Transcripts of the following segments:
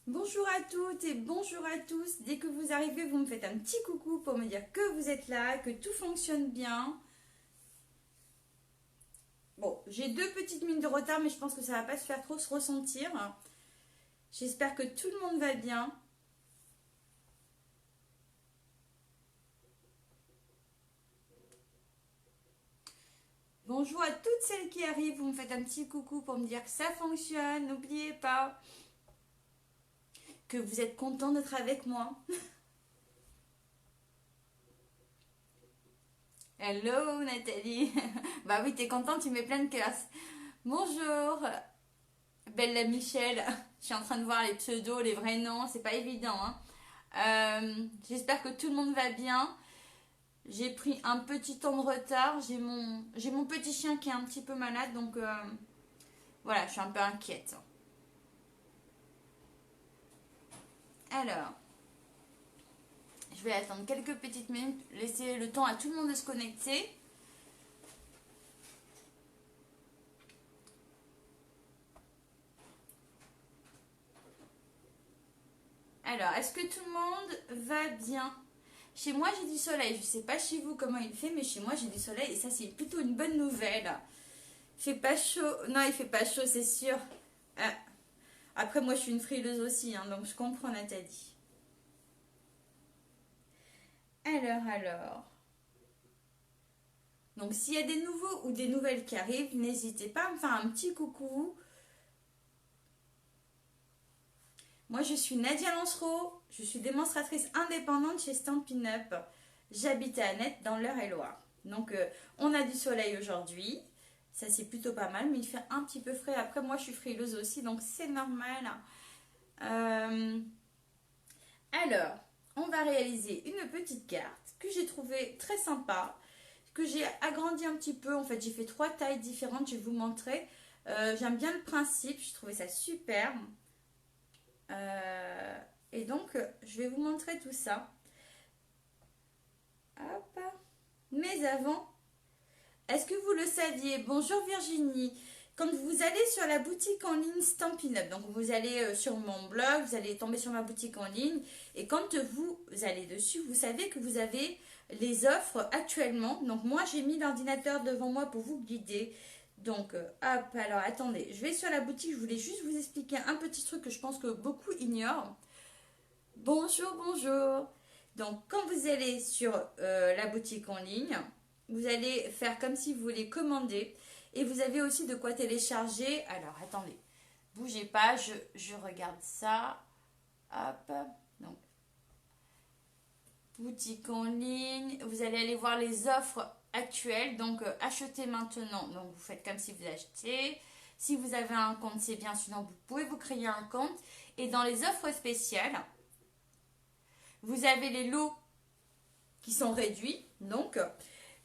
Bonjour à toutes et bonjour à tous. Dès que vous arrivez, vous me faites un petit coucou pour me dire que vous êtes là, que tout fonctionne bien. Bon, j'ai 2 petites minutes de retard, mais je pense que ça va pas se faire trop se ressentir. J'espère que tout le monde va bien. Bonjour à toutes celles qui arrivent, vous me faites un petit coucou pour me dire que ça fonctionne. N'oubliez pas que vous êtes content d'être avec moi. Hello Nathalie. Bah oui, t'es contente, tu mets plein de cœurs. Bonjour. Bella Michel, je suis en train de voir les pseudos, les vrais noms, c'est pas évident. Hein. J'espère que tout le monde va bien. J'ai pris un petit temps de retard. J'ai mon petit chien qui est un petit peu malade, donc voilà, je suis un peu inquiète. Alors, je vais attendre quelques petites minutes, laisser le temps à tout le monde de se connecter. Alors, est-ce que tout le monde va bien? Chez moi, j'ai du soleil. Je sais pas chez vous comment il fait, mais chez moi, j'ai du soleil et ça, c'est plutôt une bonne nouvelle. Il fait pas chaud. Non, il fait pas chaud, c'est sûr. Ah, après, moi, je suis une frileuse aussi, hein, donc je comprends Nathalie. Alors. Donc, s'il y a des nouveaux ou des nouvelles qui arrivent, n'hésitez pas à me faire un petit coucou. Moi, je suis Nadia Lancereau. Je suis démonstratrice indépendante chez Stampin' Up. J'habite à Annette, dans l'Eure-et-Loire. Donc, on a du soleil aujourd'hui. Ça, c'est plutôt pas mal, mais il fait un petit peu frais. Après, moi, je suis frileuse aussi, donc c'est normal. Euh, Alors, on va réaliser une petite carte que j'ai trouvée très sympa, que j'ai agrandie un petit peu. En fait, j'ai fait 3 tailles différentes, je vais vous montrer. J'aime bien le principe, je trouvais ça super. Et donc, je vais vous montrer tout ça. Hop. Mais avant, est-ce que vous le saviez? Bonjour Virginie. Quand vous allez sur la boutique en ligne Stampin' Up, donc vous allez sur mon blog, vous allez tomber sur ma boutique en ligne, et quand vous allez dessus, vous savez que vous avez les offres actuellement. Donc moi, j'ai mis l'ordinateur devant moi pour vous guider. Donc, hop, alors attendez, je vais sur la boutique, je voulais juste vous expliquer un petit truc que je pense que beaucoup ignorent. Bonjour, bonjour. Donc, quand vous allez sur la boutique en ligne, vous allez faire comme si vous voulez commander. Et vous avez aussi de quoi télécharger. Alors, attendez, bougez pas, je regarde ça. Hop. Donc, boutique en ligne. Vous allez aller voir les offres actuelles. Donc, acheter maintenant. Donc, vous faites comme si vous achetez. Si vous avez un compte, c'est bien. Sinon, vous pouvez vous créer un compte. Et dans les offres spéciales, vous avez les lots qui sont réduits. Donc,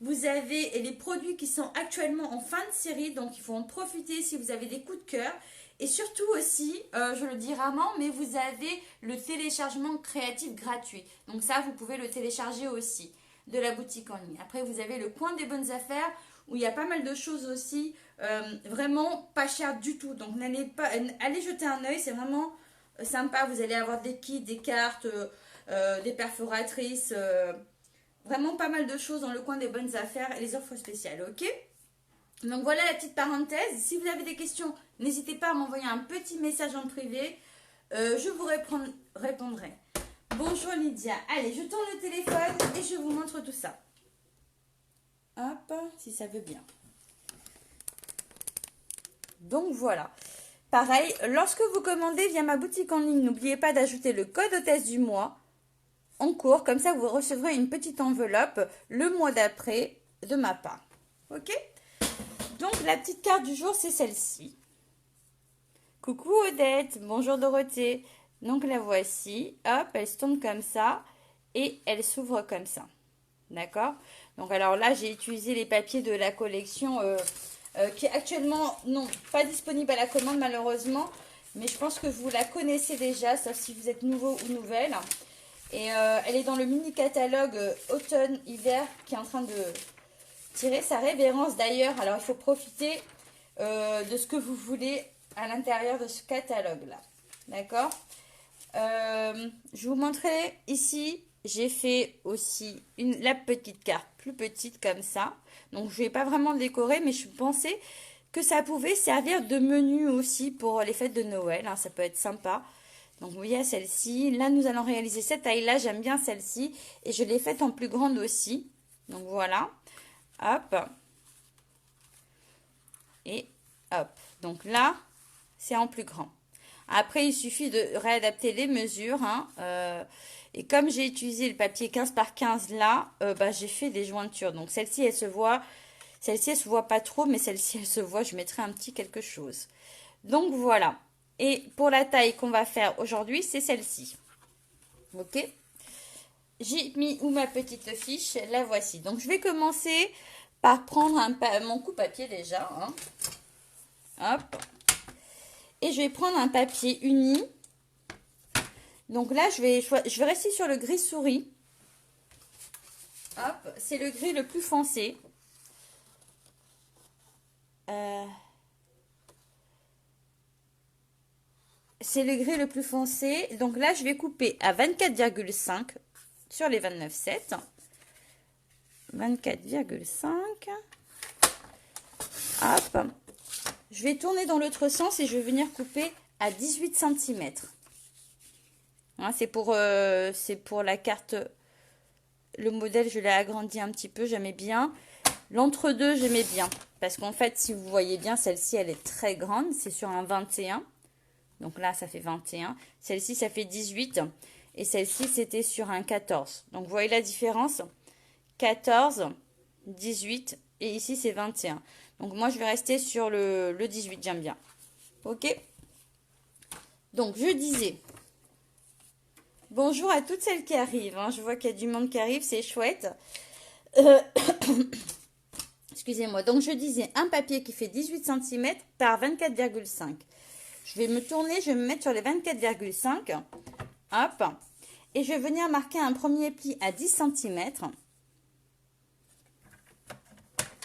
vous avez les produits qui sont actuellement en fin de série. Donc, il faut en profiter si vous avez des coups de cœur. Et surtout aussi, je le dis rarement, mais vous avez le téléchargement créatif gratuit. Donc ça, vous pouvez le télécharger aussi de la boutique en ligne. Après, vous avez le coin des bonnes affaires où il y a pas mal de choses aussi, vraiment pas cher du tout. Donc allez jeter un œil, c'est vraiment sympa. Vous allez avoir des kits, des cartes, des perforatrices, vraiment pas mal de choses dans le coin des bonnes affaires et les offres spéciales, ok? Donc voilà la petite parenthèse. Si vous avez des questions, n'hésitez pas à m'envoyer un petit message en privé. Je vous répondrai. Bonjour Lydia. Allez, je tourne le téléphone et je vous montre tout ça. Hop, si ça veut bien. Donc voilà. Pareil, lorsque vous commandez via ma boutique en ligne, n'oubliez pas d'ajouter le code hôtesse du mois en cours. Comme ça, vous recevrez une petite enveloppe le mois d'après de ma part. Ok? Donc la petite carte du jour, c'est celle-ci. Coucou Odette, bonjour Dorothée. Donc la voici, hop, elle se tourne comme ça et elle s'ouvre comme ça. D'accord? Donc alors là, j'ai utilisé les papiers de la collection qui actuellement non pas disponible à la commande malheureusement. Mais je pense que vous la connaissez déjà, sauf si vous êtes nouveau ou nouvelle. Et elle est dans le mini catalogue automne-hiver qui est en train de tirer sa révérence d'ailleurs. Alors il faut profiter de ce que vous voulez à l'intérieur de ce catalogue là. D'accord? Je vous montrerai ici, j'ai fait aussi la petite carte plus petite comme ça. Donc je ne vais pas vraiment le décorer, mais je pensais que ça pouvait servir de menu aussi pour les fêtes de Noël, hein, ça peut être sympa. Donc vous voyez celle-ci, là nous allons réaliser cette taille-là, j'aime bien celle-ci et je l'ai faite en plus grande aussi. Donc voilà, hop, et hop. Donc là, c'est en plus grand. Après, il suffit de réadapter les mesures, hein, et comme j'ai utilisé le papier 15 par 15 là, bah, j'ai fait des jointures. Donc celle-ci, elle se voit. Celle-ci, elle se voit pas trop, mais celle-ci, elle se voit. Je mettrai un petit quelque chose. Donc voilà. Et pour la taille qu'on va faire aujourd'hui, c'est celle-ci. Ok. J'ai mis où ma petite fiche. La voici. Donc je vais commencer par prendre mon coupe-papier déjà. Hein. Hop. Et je vais prendre un papier uni. Donc là, je vais rester sur le gris souris. Hop, c'est le gris le plus foncé. C'est le gris le plus foncé. Donc là, je vais couper à 24,5 sur les 29,7. 24,5. Hop. Je vais tourner dans l'autre sens et je vais venir couper à 18 cm. Hein, c'est pour la carte. Le modèle, je l'ai agrandi un petit peu, j'aimais bien. L'entre-deux, j'aimais bien. Parce qu'en fait, si vous voyez bien, celle-ci, elle est très grande. C'est sur un 21. Donc là, ça fait 21. Celle-ci, ça fait 18. Et celle-ci, c'était sur un 14. Donc, vous voyez la différence? 14, 18. Et ici, c'est 21. Donc, moi, je vais rester sur le 18. J'aime bien. Ok? Donc, je disais... Bonjour à toutes celles qui arrivent. Hein. Je vois qu'il y a du monde qui arrive, c'est chouette. Excusez-moi. Donc, je disais un papier qui fait 18 cm par 24,5. Je vais me tourner, je vais me mettre sur les 24,5. Hop. Et je vais venir marquer un premier pli à 10 cm.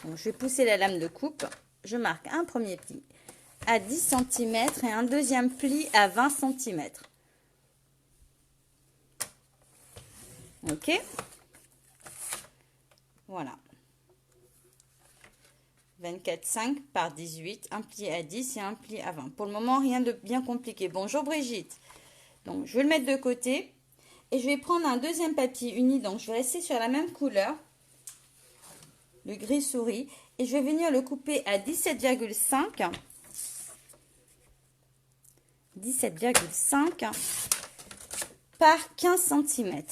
Donc, je vais pousser la lame de coupe. Je marque un premier pli à 10 cm et un deuxième pli à 20 cm. Ok, voilà. 24,5 par 18, un pli à 10 et un pli à 20. Pour le moment, rien de bien compliqué. Bonjour Brigitte. Donc, je vais le mettre de côté. Et je vais prendre un deuxième papier uni. Donc, je vais rester sur la même couleur. Le gris souris. Et je vais venir le couper à 17,5. 17,5 par 15 cm.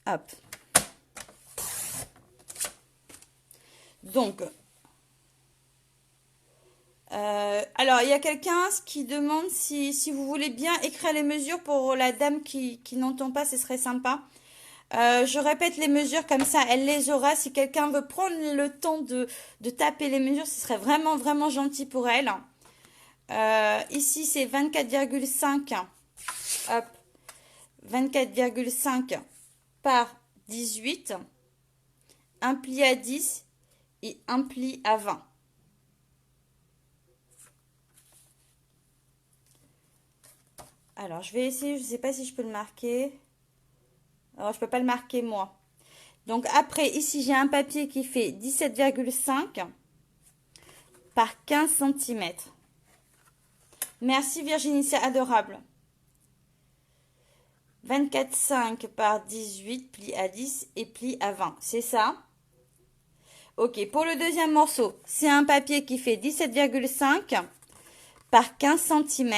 Hop. Donc, alors, il y a quelqu'un qui demande si vous voulez bien écrire les mesures pour la dame qui n'entend pas, ce serait sympa. Je répète les mesures, comme ça, elle les aura. Si quelqu'un veut prendre le temps de taper les mesures, ce serait vraiment, vraiment gentil pour elle. Ici, c'est 24,5. Hop. 24,5 par 18. Un pli à 10 et un pli à 20. Alors, je vais essayer, je ne sais pas si je peux le marquer. Alors, je ne peux pas le marquer moi. Donc, après, ici, j'ai un papier qui fait 17,5 par 15 cm. Merci Virginie, c'est adorable. 24,5 par 18, pli à 10 et pli à 20. C'est ça? Ok, pour le deuxième morceau, c'est un papier qui fait 17,5 par 15 cm.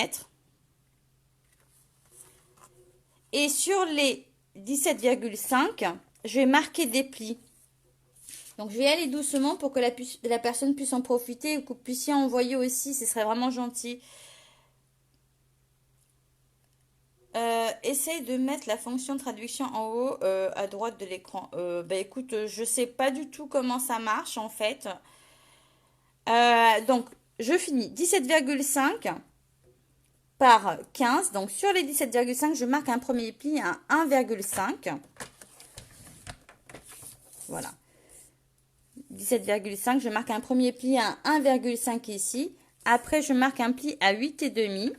Et sur les 17,5, je vais marquer des plis. Donc, je vais aller doucement pour que la personne puisse en profiter et que vous puissiez envoyer aussi. Ce serait vraiment gentil. Essaye de mettre la fonction traduction en haut à droite de l'écran. Bah, écoute, je sais pas du tout comment ça marche en fait. Donc, je finis 17,5 par 15. Donc, sur les 17,5, je marque un premier pli à 1,5. Voilà. 17,5, je marque un premier pli à 1,5 ici. Après, je marque un pli à 8,5.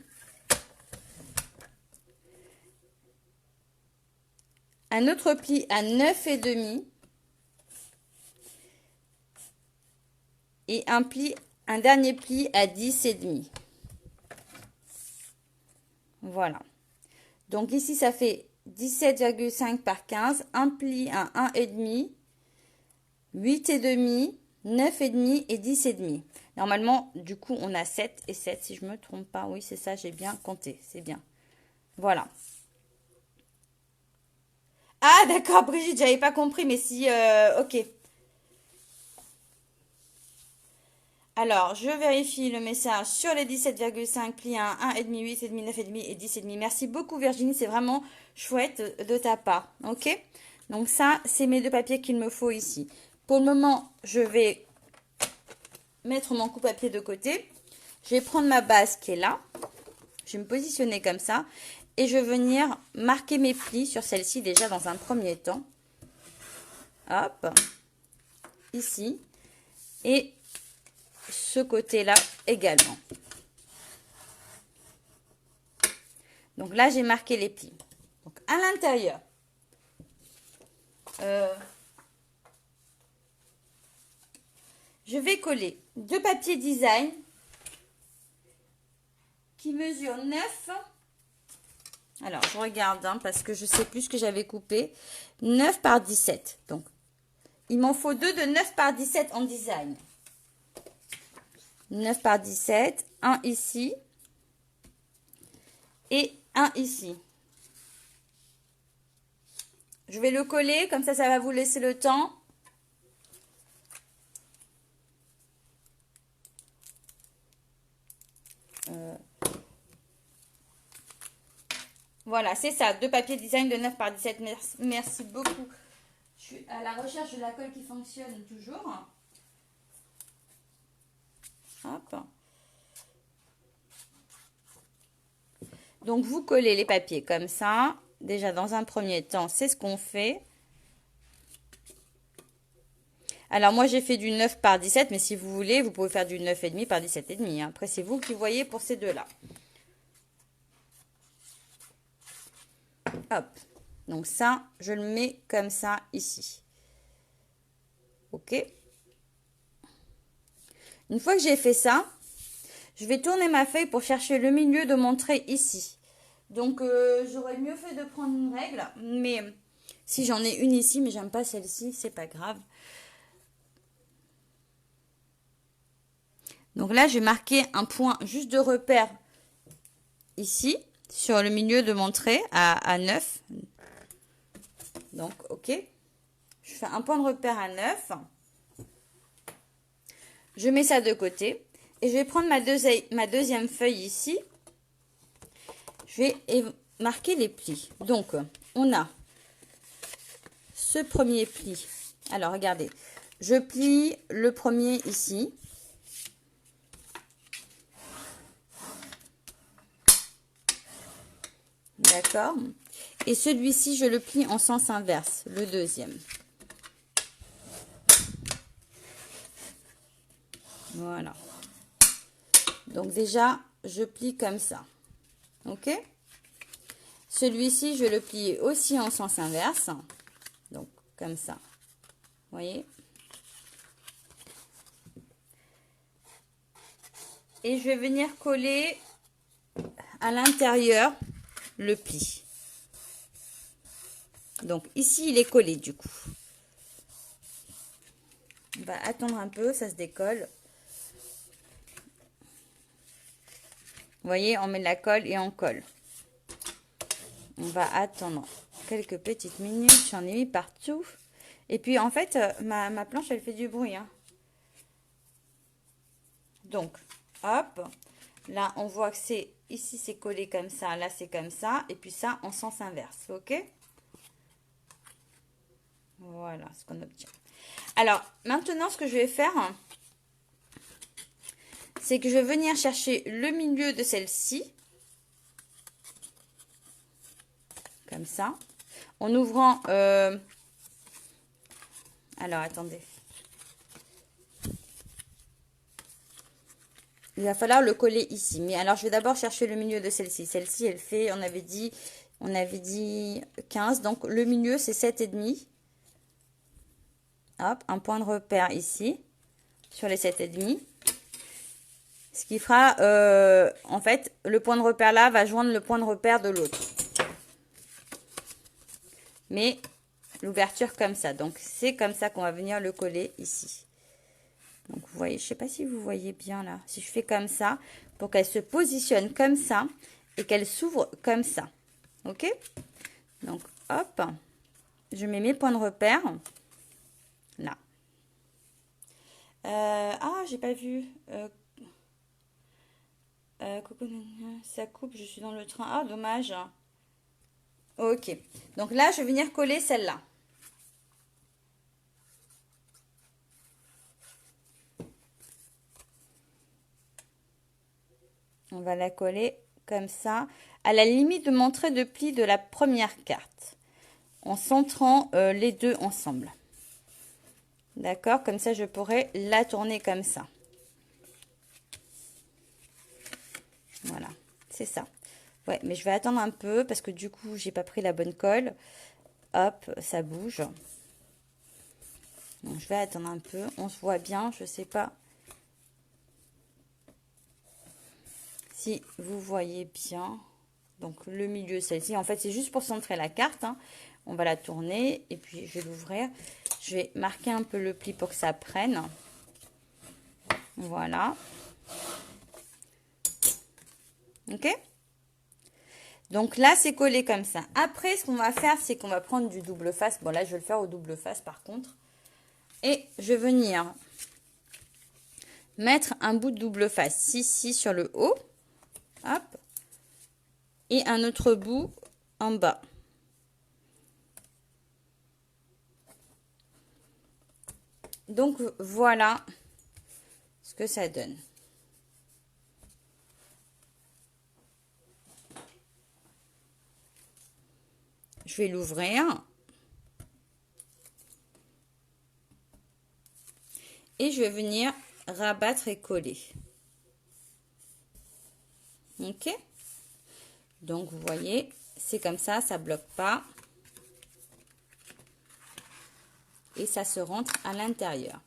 un autre pli à 9,5 et un dernier pli à 10,5. Voilà. Donc ici, ça fait 17,5 par 15, un pli à 1,5, 8,5, 9,5 et 10,5. Normalement, du coup, on a 7 et 7, si je ne me trompe pas. Oui, c'est ça, j'ai bien compté, c'est bien. Voilà. Ah, d'accord, Brigitte, j'avais pas compris, mais si, ok. Alors, je vérifie le message sur les 17,5 plis à 1,5, 8,5, 9,5 et 10,5. Merci beaucoup, Virginie, c'est vraiment chouette de ta part, ok? Donc ça, c'est mes deux papiers qu'il me faut ici. Pour le moment, je vais mettre mon coupe-papier de côté. Je vais prendre ma base qui est là. Je vais me positionner comme ça. Et je vais venir marquer mes plis sur celle-ci déjà dans un premier temps. Hop. Ici. Et ce côté-là également. Donc là, j'ai marqué les plis. Donc à l'intérieur, je vais coller deux papiers design qui mesurent 9. Alors, je regarde parce que je sais plus ce que j'avais coupé. 9 par 17. Donc, il m'en faut deux de 9 par 17 en design. 9 par 17. Un ici. Et un ici. Je vais le coller. Comme ça va vous laisser le temps. Voilà, c'est ça. Deux papiers design de 9 par 17. Merci beaucoup. Je suis à la recherche de la colle qui fonctionne toujours. Hop. Donc, vous collez les papiers comme ça. Déjà, dans un premier temps, c'est ce qu'on fait. Alors, moi, j'ai fait du 9 par 17, mais si vous voulez, vous pouvez faire du 9,5 par 17,5. Après, c'est vous qui voyez pour ces deux-là. Hop. Donc, ça, je le mets comme ça ici. OK. Une fois que j'ai fait ça, je vais tourner ma feuille pour chercher le milieu de mon trait ici. Donc, j'aurais mieux fait de prendre une règle, mais si j'en ai une ici, mais j'aime pas celle-ci, c'est pas grave. Donc là, je vais marquer un point juste de repère ici, sur le milieu de mon trait à 9. Donc, OK. Je fais un point de repère à 9. Je mets ça de côté. Et je vais prendre ma deuxième feuille ici. Je vais marquer les plis. Donc, on a ce premier pli. Alors, regardez. Je plie le premier ici. D'accord. Et celui-ci, je le plie en sens inverse, le deuxième. Voilà. Donc déjà, je plie comme ça. OK? Celui-ci, je le plie aussi en sens inverse. Donc, comme ça. Vous voyez? Et je vais venir coller à l'intérieur le pli. Donc, ici, il est collé du coup. On va attendre un peu, ça se décolle. Vous voyez, on met de la colle et on colle. On va attendre quelques petites minutes. J'en ai mis partout. Et puis, en fait, ma planche, elle fait du bruit. Hein. Donc, hop. Là, on voit que c'est ici, c'est collé comme ça. Là, c'est comme ça. Et puis ça, en sens inverse. OK? Voilà ce qu'on obtient. Alors, maintenant, ce que je vais faire, c'est que je vais venir chercher le milieu de celle-ci. Comme ça. En ouvrant... Alors, attendez. Il va falloir le coller ici. Mais alors, je vais d'abord chercher le milieu de celle-ci. Celle-ci, elle fait, on avait dit, On avait dit 15, donc le milieu c'est 7,5. Hop, un point de repère ici, sur les 7,5. Ce qui fera, en fait, le point de repère là va joindre le point de repère de l'autre. Mais l'ouverture comme ça. Donc, c'est comme ça qu'on va venir le coller ici. Donc, vous voyez, je ne sais pas si vous voyez bien là. Si je fais comme ça, pour qu'elle se positionne comme ça et qu'elle s'ouvre comme ça. Ok? Donc, hop, je mets mes points de repère là. J'ai pas vu. Ça coupe, je suis dans le train. Ah, dommage. Ok. Donc là, je vais venir coller celle-là. On va la coller comme ça, à la limite de mon trait de pli de la première carte, en centrant les deux ensemble. D'accord? Comme ça, je pourrais la tourner comme ça. Voilà, c'est ça. Ouais, mais je vais attendre un peu parce que du coup, j'ai pas pris la bonne colle. Hop, ça bouge. Donc, je vais attendre un peu. On se voit bien, je sais pas si vous voyez bien. Donc, le milieu, celle-ci. En fait, c'est juste pour centrer la carte. Hein. On va la tourner et puis je vais l'ouvrir. Je vais marquer un peu le pli pour que ça prenne. Voilà. Ok? Donc là, c'est collé comme ça. Après, ce qu'on va faire, c'est qu'on va prendre du double face. Bon, là, je vais le faire au double face, par contre. Et je vais venir mettre un bout de double face ici sur le haut. Hop. Et un autre bout en bas. Donc, voilà ce que ça donne. Je vais l'ouvrir. Et je vais venir rabattre et coller. Ok? Donc, vous voyez, c'est comme ça bloque pas. Et ça se rentre à l'intérieur.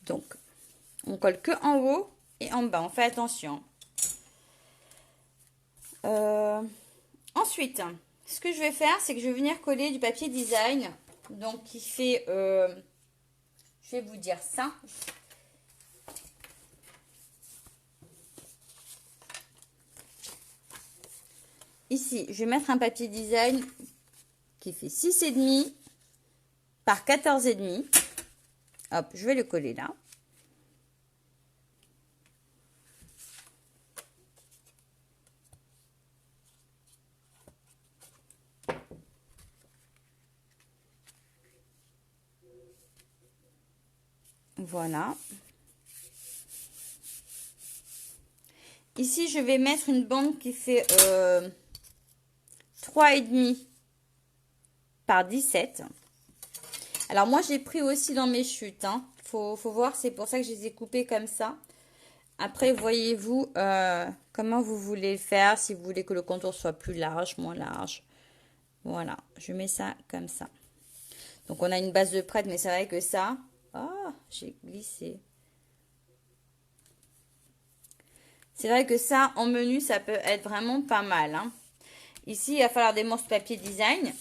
Donc, on colle que en haut et en bas. On fait attention. Ensuite, ce que je vais faire, c'est que je vais venir coller du papier design. Donc, qui fait... je vais vous dire ça. Ici, je vais mettre un papier design qui fait 6,5 par 14,5. Hop, je vais le coller là. Voilà. Ici, je vais mettre une bande qui fait 3,5 par 17. Alors, moi, j'ai pris aussi dans mes chutes. Hein. Faut voir, c'est pour ça que je les ai coupées comme ça. Après, voyez-vous comment vous voulez le faire. Si vous voulez que le contour soit plus large, moins large. Voilà, je mets ça comme ça. Donc, on a une base de prête, mais c'est vrai que ça... Oh, j'ai glissé. C'est vrai que ça, en menu, ça peut être vraiment pas mal. Hein. Ici, il va falloir des morceaux de papier design.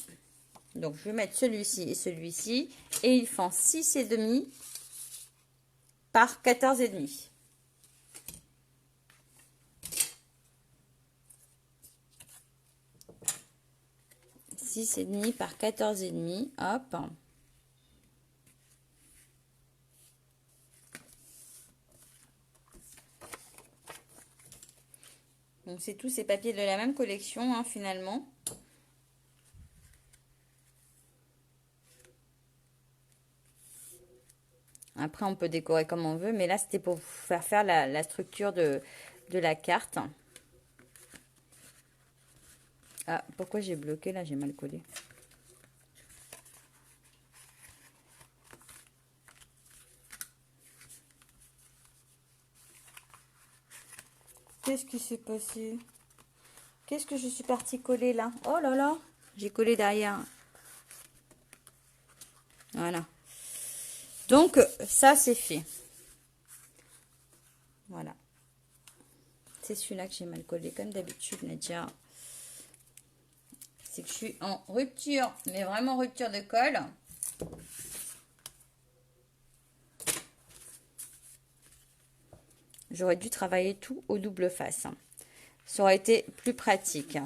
Donc, je vais mettre celui-ci et celui-ci. Et ils font 6,5 par 14,5. Et demi par 14,5. Hop. Donc, c'est tous ces papiers de la même collection, hein, finalement. Après, on peut décorer comme on veut. Mais là, c'était pour vous faire la structure de la carte. Ah, pourquoi j'ai bloqué là? J'ai mal collé. Qu'est-ce qui s'est passé? Qu'est-ce que je suis partie coller là? Oh là là, j'ai collé derrière. Voilà. Donc, ça, c'est fait. Voilà. C'est celui-là que j'ai mal collé, comme d'habitude, Nadia. C'est que je suis en rupture, mais vraiment rupture de colle. J'aurais dû travailler tout au double face. Ça aurait été plus pratique.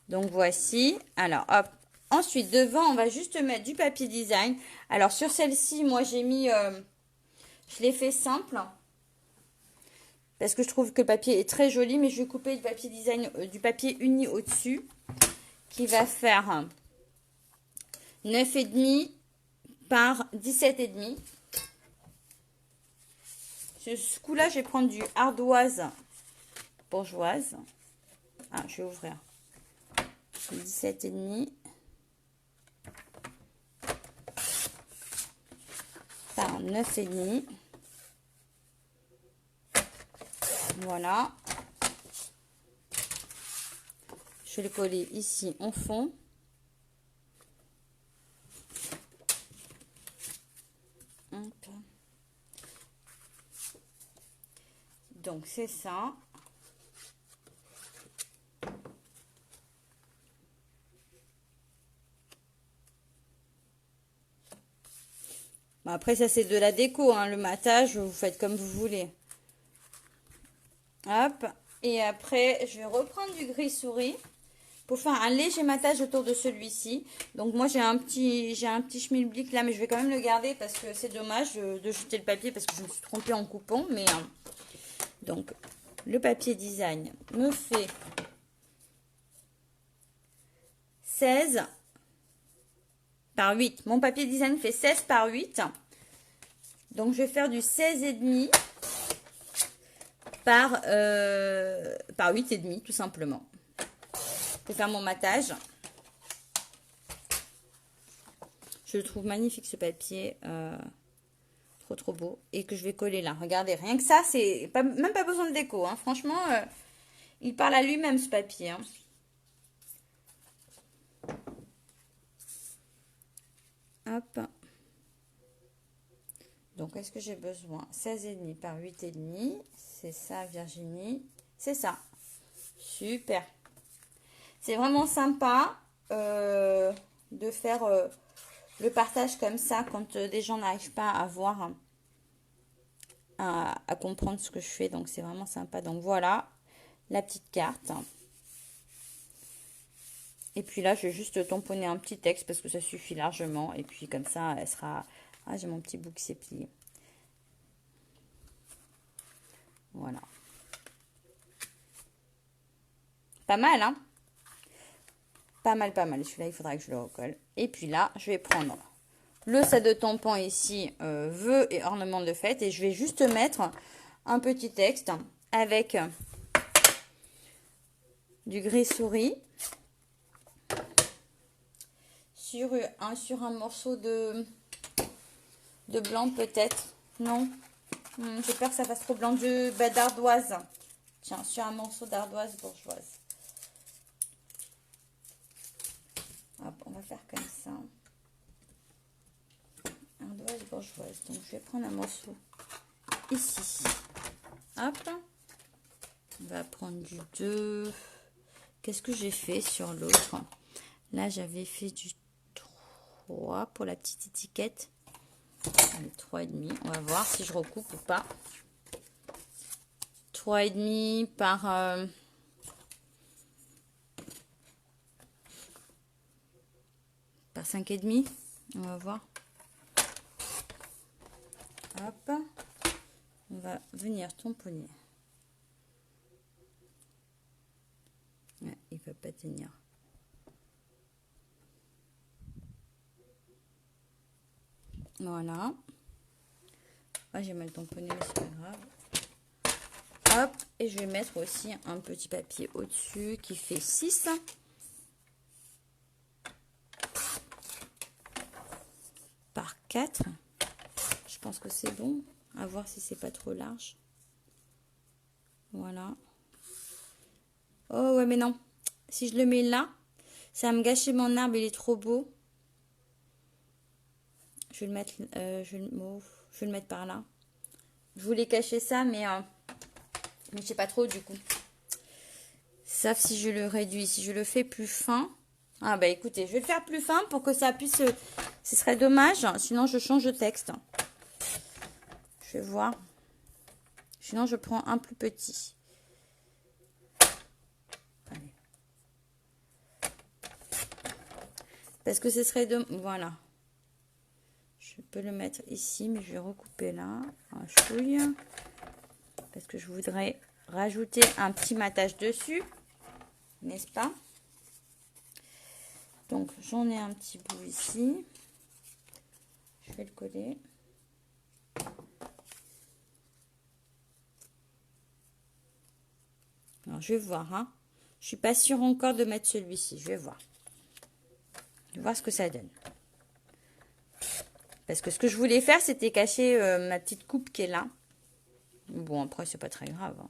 Donc, voici. Alors, hop. Ensuite, devant, on va juste mettre du papier design. Alors, sur celle-ci, moi, j'ai mis... je l'ai fait simple. Parce que je trouve que le papier est très joli. Mais je vais couper du papier design, du papier uni au-dessus. Qui va faire 9,5 par 17,5. Ce coup-là, je vais prendre du ardoise bourgeoise. Ah, je vais ouvrir. 17,5 par 9,5. Voilà. Je vais le coller ici en fond. Hop. Donc, c'est ça. Bon, après, ça, c'est de la déco, hein, le matage, vous faites comme vous voulez. Hop. Et après, je vais reprendre du gris souris pour faire un léger matage autour de celui-ci. Donc, moi, j'ai un petit schmilblick là, mais je vais quand même le garder parce que c'est dommage de jeter le papier parce que je me suis trompée en coupant. Mais donc, le papier design me fait 16 par 8. Mon papier design fait 16 par 8. Donc, je vais faire du 16,5 par 8,5 tout simplement. Pour faire mon matage. Je le trouve magnifique ce papier. Trop beau. Et que je vais coller là. Regardez, rien que ça, c'est même pas besoin de déco. Hein. Franchement, il parle à lui-même ce papier. Hein. Hop. Donc, est-ce que j'ai besoin 16,5 par 8,5. C'est ça, Virginie. C'est ça. Super. C'est vraiment sympa de faire le partage comme ça quand des gens n'arrivent pas à voir, à comprendre ce que je fais. Donc, c'est vraiment sympa. Donc, voilà la petite carte. Et puis là, je vais juste tamponner un petit texte parce que ça suffit largement. Et puis comme ça, elle sera... Ah, j'ai mon petit bout qui s'est plié. Voilà. Pas mal, hein? Pas mal. Celui-là, il faudra que je le recolle. Et puis là, je vais prendre le set de tampons ici, vœux et ornements de fête. Et je vais juste mettre un petit texte avec du gris souris. Sur un morceau de blanc peut-être. Non. J'ai peur que ça fasse trop blanc d'ardoise. Tiens, sur un morceau d'ardoise bourgeoise. Hop, on va faire comme ça. Ardoise bourgeoise. Donc, je vais prendre un morceau ici. Hop. On va prendre du 2. Qu'est-ce que j'ai fait sur l'autre? Là, j'avais fait du 3 pour la petite étiquette. Allez, 3,5. On va voir si je recoupe ou pas. 3,5 par... par 5,5. On va voir. Hop. On va venir tamponner. Ouais, il ne va pas tenir. Voilà. Ah, j'ai mal tamponné, mais c'est pas grave. Hop. Et je vais mettre aussi un petit papier au-dessus qui fait 6. Par 4. Je pense que c'est bon. À voir si c'est pas trop large. Voilà. Oh ouais, mais non. Si je le mets là, ça va me gâcher mon arbre, il est trop beau. Je vais le mettre, je vais le mettre par là. Je voulais cacher ça, mais je sais pas trop du coup. Sauf si je le réduis, si je le fais plus fin. Ah bah écoutez, je vais le faire plus fin pour que ça puisse... Ce serait dommage, sinon je change de texte. Je vais voir. Sinon je prends un plus petit. Allez. Parce que ce serait de... Voilà. Je peux le mettre ici, mais je vais recouper là. Un chouille. Parce que je voudrais rajouter un petit matage dessus. N'est-ce pas? Donc j'en ai un petit bout ici. Je vais le coller. Alors je vais voir. Hein. Je suis pas sûre encore de mettre celui-ci. Je vais voir. Je vais voir ce que ça donne. Parce que ce que je voulais faire, c'était cacher ma petite coupe qui est là. Bon, après, c'est pas très grave. Hein.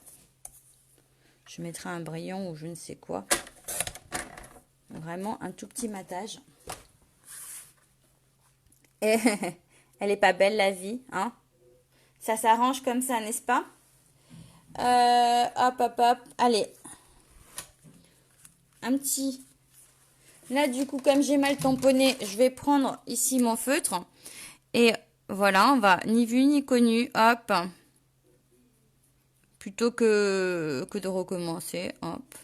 Je mettrai un brillant ou je ne sais quoi. Vraiment un tout petit matage. Et elle est pas belle, la vie. Hein, ça s'arrange comme ça, n'est-ce pas? Hop, hop, hop. Allez. Un petit... Là, du coup, comme j'ai mal tamponné, je vais prendre ici mon feutre. Et voilà, on va ni vu ni connu. Hop. Plutôt que de recommencer. Hop.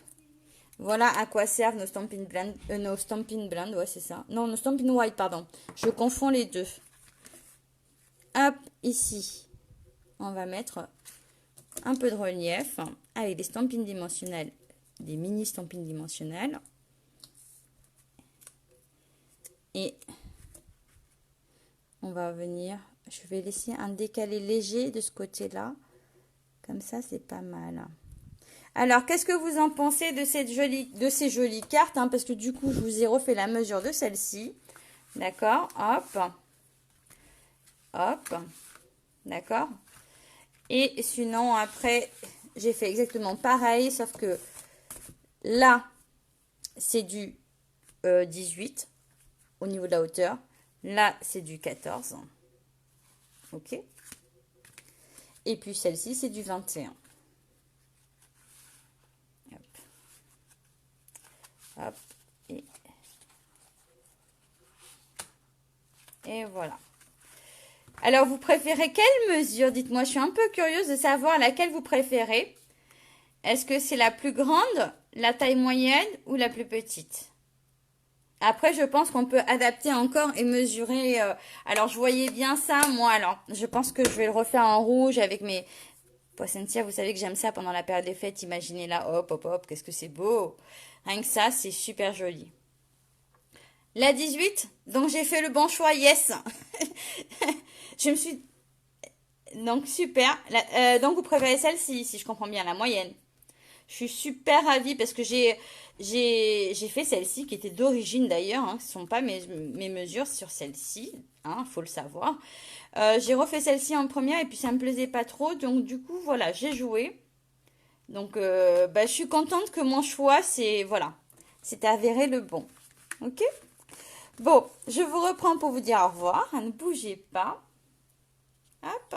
Voilà à quoi servent nos Stampin' Blend. Nos Stampin' Blend, ouais, c'est ça. Non, nos Stampin' White, pardon. Je confonds les deux. Hop, ici, on va mettre un peu de relief avec des stampines dimensionnelles, des mini stampines dimensionnelles. Et on va venir, je vais laisser un décalé léger de ce côté-là. Comme ça, c'est pas mal. Alors, qu'est-ce que vous en pensez de ces jolies cartes, hein, parce que du coup, je vous ai refait la mesure de celle-ci. D'accord, hop. Hop. D'accord. Et sinon, après, j'ai fait exactement pareil, sauf que là, c'est du 18 au niveau de la hauteur. Là, c'est du 14. Ok. Et puis, celle-ci, c'est du 21. Hop. Hop. Et voilà. Alors, vous préférez quelle mesure? Dites-moi, je suis un peu curieuse de savoir laquelle vous préférez. Est-ce que c'est la plus grande, la taille moyenne ou la plus petite? Après, je pense qu'on peut adapter encore et mesurer. Alors, je voyais bien ça, moi. Alors, je pense que je vais le refaire en rouge avec mes poissonnières. Vous savez que j'aime ça pendant la période des fêtes. Imaginez là, hop, hop, hop, qu'est-ce que c'est beau. Rien que ça, c'est super joli. La 18, donc j'ai fait le bon choix, yes. Je me suis... Donc, super. Donc, vous préférez celle-ci, si je comprends bien, la moyenne. Je suis super ravie parce que j'ai fait celle-ci qui était d'origine d'ailleurs. Hein, ce ne sont pas mes mesures sur celle-ci. Hein, faut le savoir. J'ai refait celle-ci en première et puis ça me plaisait pas trop. Donc, du coup, voilà, j'ai joué. Donc, je suis contente que mon choix, voilà, c'est avéré le bon. Ok? Bon, je vous reprends pour vous dire au revoir. Ne bougez pas. Hop.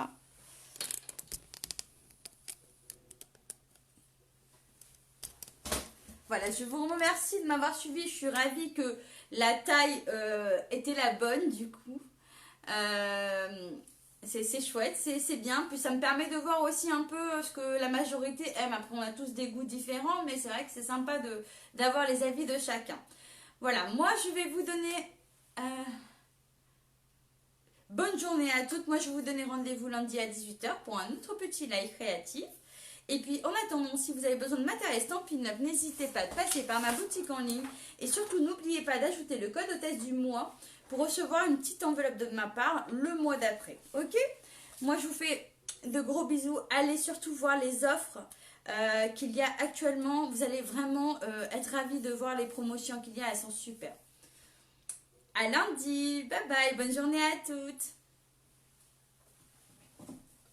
Voilà, je vous remercie de m'avoir suivi. Je suis ravie que la taille était la bonne du coup. C'est chouette, c'est bien. Puis ça me permet de voir aussi un peu ce que la majorité aime. Après, on a tous des goûts différents, mais c'est vrai que c'est sympa d'avoir les avis de chacun. Voilà, moi je vais vous donner... bonne journée à toutes. Moi je vais vous donner rendez-vous lundi à 18 h pour un autre petit live créatif. Et puis en attendant, si vous avez besoin de matériel Stampin' Up, n'hésitez pas à passer par ma boutique en ligne. Et surtout, n'oubliez pas d'ajouter le code hôtesse du mois pour recevoir une petite enveloppe de ma part le mois d'après. Ok? Moi, je vous fais de gros bisous. Allez surtout voir les offres qu'il y a actuellement. Vous allez vraiment être ravis de voir les promotions qu'il y a. Elles sont super. À lundi. Bye bye. Bonne journée à toutes.